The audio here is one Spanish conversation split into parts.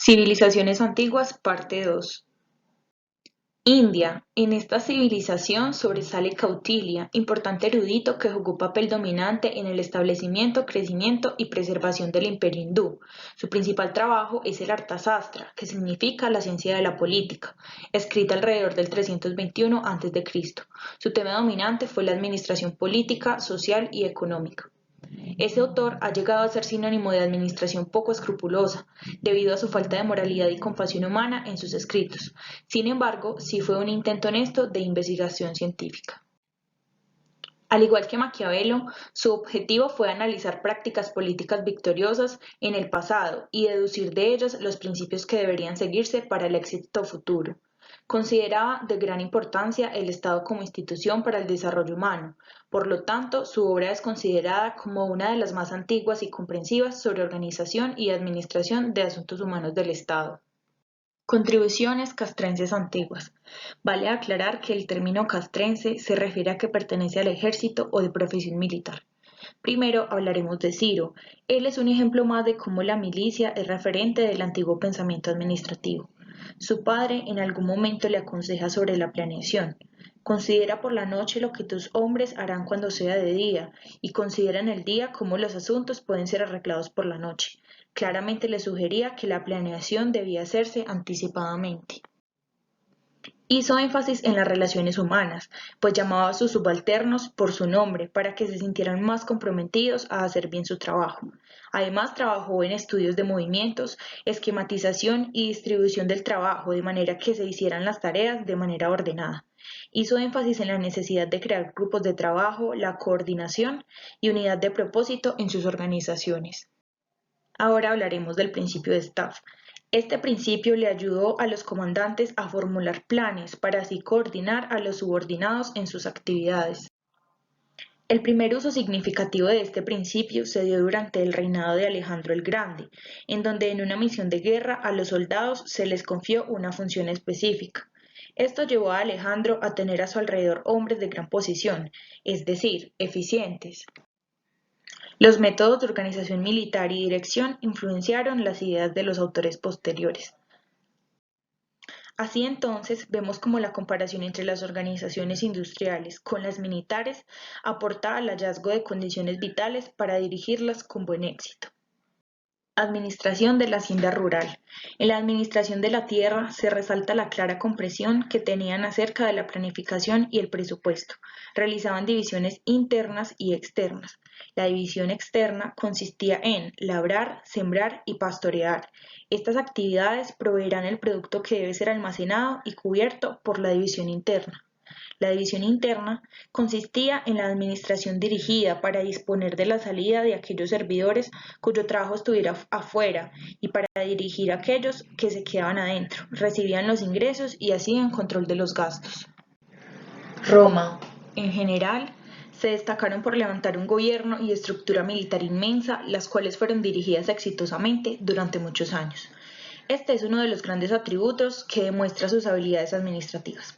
Civilizaciones antiguas, parte 2. India. En esta civilización sobresale Kautilya, importante erudito que jugó papel dominante en el establecimiento, crecimiento y preservación del imperio hindú. Su principal trabajo es el Arthashastra, que significa la ciencia de la política, escrita alrededor del 321 a.C. Su tema dominante fue la administración política, social y económica. Ese autor ha llegado a ser sinónimo de administración poco escrupulosa, debido a su falta de moralidad y compasión humana en sus escritos. Sin embargo, sí fue un intento honesto de investigación científica. Al igual que Maquiavelo, su objetivo fue analizar prácticas políticas victoriosas en el pasado y deducir de ellas los principios que deberían seguirse para el éxito futuro. Consideraba de gran importancia el Estado como institución para el desarrollo humano, por lo tanto, su obra es considerada como una de las más antiguas y comprensivas sobre organización y administración de asuntos humanos del Estado. Contribuciones castrenses antiguas. Vale aclarar que el término castrense se refiere a que pertenece al ejército o de profesión militar. Primero hablaremos de Ciro. Él es un ejemplo más de cómo la milicia es referente del antiguo pensamiento administrativo. Su padre en algún momento le aconseja sobre la planeación. Considera por la noche lo que tus hombres harán cuando sea de día, y considera en el día cómo los asuntos pueden ser arreglados por la noche. Claramente le sugería que la planeación debía hacerse anticipadamente. Hizo énfasis en las relaciones humanas, pues llamaba a sus subalternos por su nombre para que se sintieran más comprometidos a hacer bien su trabajo. Además, trabajó en estudios de movimientos, esquematización y distribución del trabajo, de manera que se hicieran las tareas de manera ordenada. Hizo énfasis en la necesidad de crear grupos de trabajo, la coordinación y unidad de propósito en sus organizaciones. Ahora hablaremos del principio de staff. Este principio le ayudó a los comandantes a formular planes para así coordinar a los subordinados en sus actividades. El primer uso significativo de este principio se dio durante el reinado de Alejandro el Grande, en donde en una misión de guerra a los soldados se les confió una función específica. Esto llevó a Alejandro a tener a su alrededor hombres de gran posición, es decir, eficientes. Los métodos de organización militar y dirección influenciaron las ideas de los autores posteriores. Así entonces, vemos cómo la comparación entre las organizaciones industriales con las militares aporta al hallazgo de condiciones vitales para dirigirlas con buen éxito. Administración de la hacienda rural. En la administración de la tierra se resalta la clara comprensión que tenían acerca de la planificación y el presupuesto. Realizaban divisiones internas y externas. La división externa consistía en labrar, sembrar y pastorear. Estas actividades proveerán el producto que debe ser almacenado y cubierto por la división interna. La división interna consistía en la administración dirigida para disponer de la salida de aquellos servidores cuyo trabajo estuviera afuera y para dirigir a aquellos que se quedaban adentro, recibían los ingresos y hacían control de los gastos. Roma, en general, se destacaron por levantar un gobierno y estructura militar inmensa, las cuales fueron dirigidas exitosamente durante muchos años. Este es uno de los grandes atributos que demuestra sus habilidades administrativas.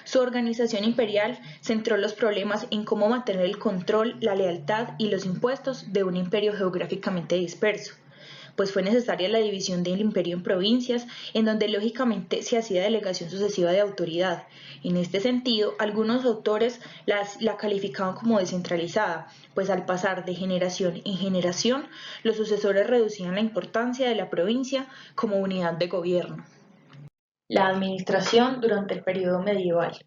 Su organización imperial centró los problemas en cómo mantener el control, la lealtad y los impuestos de un imperio geográficamente disperso, pues fue necesaria la división del imperio en provincias, en donde lógicamente se hacía delegación sucesiva de autoridad. En este sentido, algunos autores la calificaban como descentralizada, pues al pasar de generación en generación, los sucesores reducían la importancia de la provincia como unidad de gobierno. La administración durante el periodo medieval.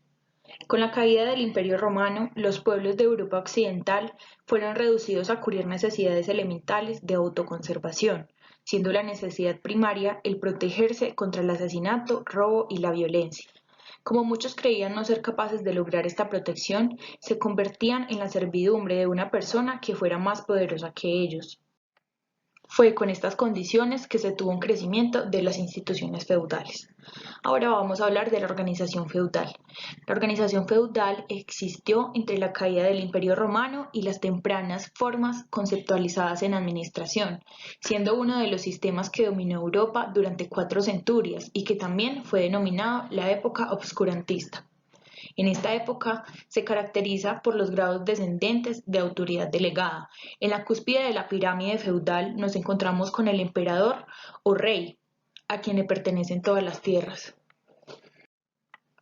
Con la caída del Imperio Romano, los pueblos de Europa Occidental fueron reducidos a cubrir necesidades elementales de autoconservación, siendo la necesidad primaria el protegerse contra el asesinato, robo y la violencia. Como muchos creían no ser capaces de lograr esta protección, se convertían en la servidumbre de una persona que fuera más poderosa que ellos. Fue con estas condiciones que se tuvo un crecimiento de las instituciones feudales. Ahora vamos a hablar de la organización feudal. La organización feudal existió entre la caída del Imperio Romano y las tempranas formas conceptualizadas en administración, siendo uno de los sistemas que dominó Europa durante 4 centurias y que también fue denominado la época obscurantista. En esta época se caracteriza por los grados descendentes de autoridad delegada. En la cúspide de la pirámide feudal nos encontramos con el emperador o rey. a quien le pertenecen todas las tierras.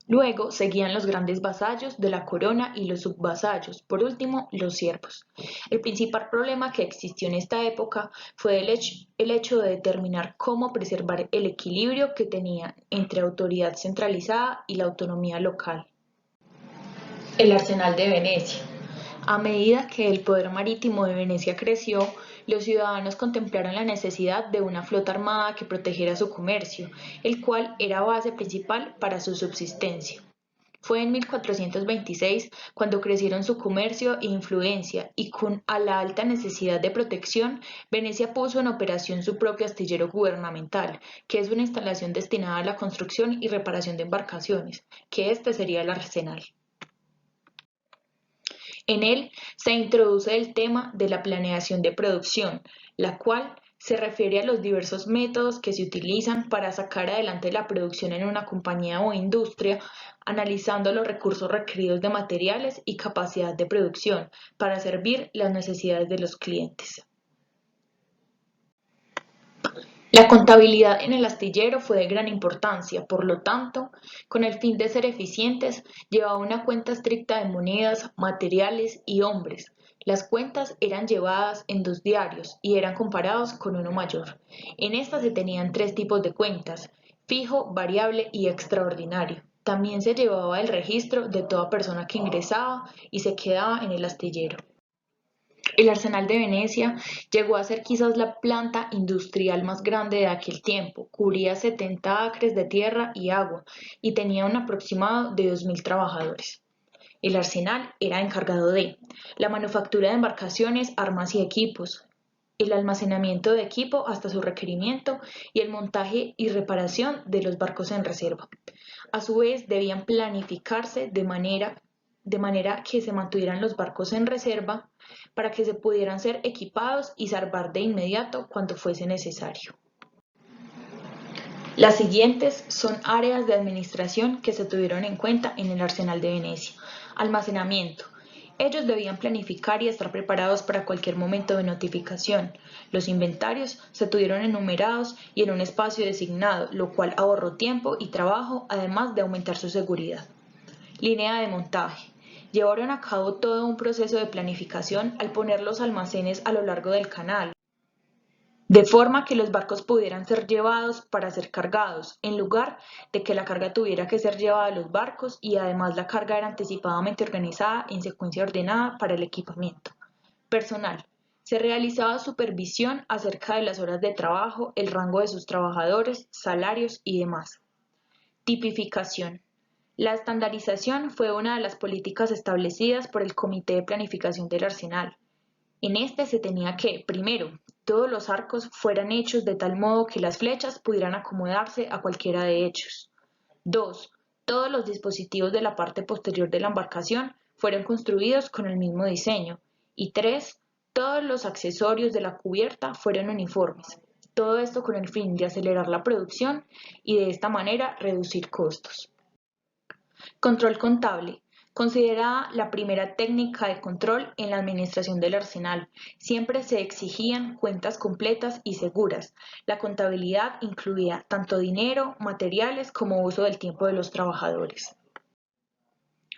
Luego seguían los grandes vasallos de la corona y los subvasallos, por último los siervos. El principal problema que existió en esta época fue el hecho de determinar cómo preservar el equilibrio que tenía entre autoridad centralizada y la autonomía local. El arsenal de Venecia. A medida que el poder marítimo de Venecia creció, los ciudadanos contemplaron la necesidad de una flota armada que protegiera su comercio, el cual era base principal para su subsistencia. Fue en 1426 cuando crecieron su comercio e influencia y con a la alta necesidad de protección, Venecia puso en operación su propio astillero gubernamental, que es una instalación destinada a la construcción y reparación de embarcaciones, que este sería el arsenal. En él se introduce el tema de la planeación de producción, la cual se refiere a los diversos métodos que se utilizan para sacar adelante la producción en una compañía o industria, analizando los recursos requeridos de materiales y capacidad de producción para servir las necesidades de los clientes. La contabilidad en el astillero fue de gran importancia, por lo tanto, con el fin de ser eficientes, llevaba una cuenta estricta de monedas, materiales y hombres. Las cuentas eran llevadas en 2 diarios y eran comparados con uno mayor. En estas se tenían 3 tipos de cuentas: fijo, variable y extraordinario. También se llevaba el registro de toda persona que ingresaba y se quedaba en el astillero. El arsenal de Venecia llegó a ser quizás la planta industrial más grande de aquel tiempo, cubría 70 acres de tierra y agua y tenía un aproximado de 2.000 trabajadores. El arsenal era encargado de la manufactura de embarcaciones, armas y equipos, el almacenamiento de equipo hasta su requerimiento y el montaje y reparación de los barcos en reserva. A su vez, debían planificarse de manera que se mantuvieran los barcos en reserva para que se pudieran ser equipados y zarpar de inmediato cuando fuese necesario. Las siguientes son áreas de administración que se tuvieron en cuenta en el arsenal de Venecia. Almacenamiento. Ellos debían planificar y estar preparados para cualquier momento de notificación. Los inventarios se tuvieron enumerados y en un espacio designado, lo cual ahorró tiempo y trabajo, además de aumentar su seguridad. Línea de montaje. Llevaron a cabo todo un proceso de planificación al poner los almacenes a lo largo del canal, de forma que los barcos pudieran ser llevados para ser cargados, en lugar de que la carga tuviera que ser llevada a los barcos, y además la carga era anticipadamente organizada en secuencia ordenada para el equipamiento. Personal. Se realizaba supervisión acerca de las horas de trabajo, el rango de sus trabajadores, salarios y demás. Tipificación. La estandarización fue una de las políticas establecidas por el Comité de Planificación del Arsenal. En este se tenía que, primero, todos los arcos fueran hechos de tal modo que las flechas pudieran acomodarse a cualquiera de ellos. 2. Todos los dispositivos de la parte posterior de la embarcación fueron construidos con el mismo diseño. Y 3. Todos los accesorios de la cubierta fueron uniformes. Todo esto con el fin de acelerar la producción y de esta manera reducir costos. Control contable. Considerada la primera técnica de control en la administración del arsenal, siempre se exigían cuentas completas y seguras. La contabilidad incluía tanto dinero, materiales como uso del tiempo de los trabajadores.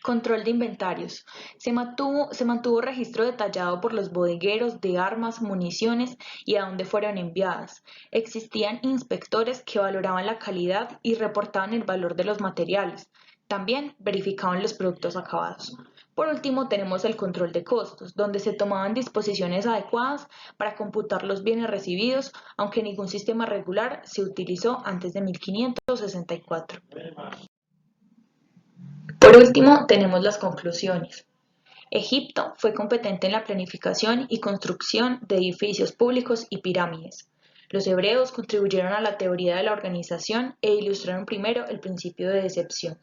Control de inventarios. Se mantuvo registro detallado por los bodegueros de armas, municiones y a dónde fueron enviadas. Existían inspectores que valoraban la calidad y reportaban el valor de los materiales. También verificaban los productos acabados. Por último, tenemos el control de costos, donde se tomaban disposiciones adecuadas para computar los bienes recibidos, aunque ningún sistema regular se utilizó antes de 1564. Por último, tenemos las conclusiones. Egipto fue competente en la planificación y construcción de edificios públicos y pirámides. Los hebreos contribuyeron a la teoría de la organización e ilustraron primero el principio de decepción.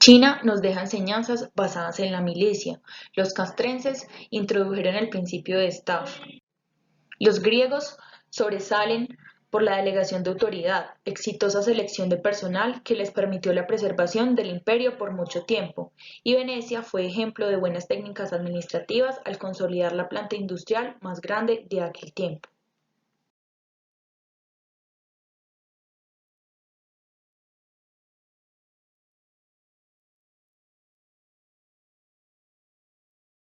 China nos deja enseñanzas basadas en la milicia. Los castrenses introdujeron el principio de staff. Los griegos sobresalen por la delegación de autoridad, exitosa selección de personal que les permitió la preservación del imperio por mucho tiempo, y Venecia fue ejemplo de buenas técnicas administrativas al consolidar la planta industrial más grande de aquel tiempo.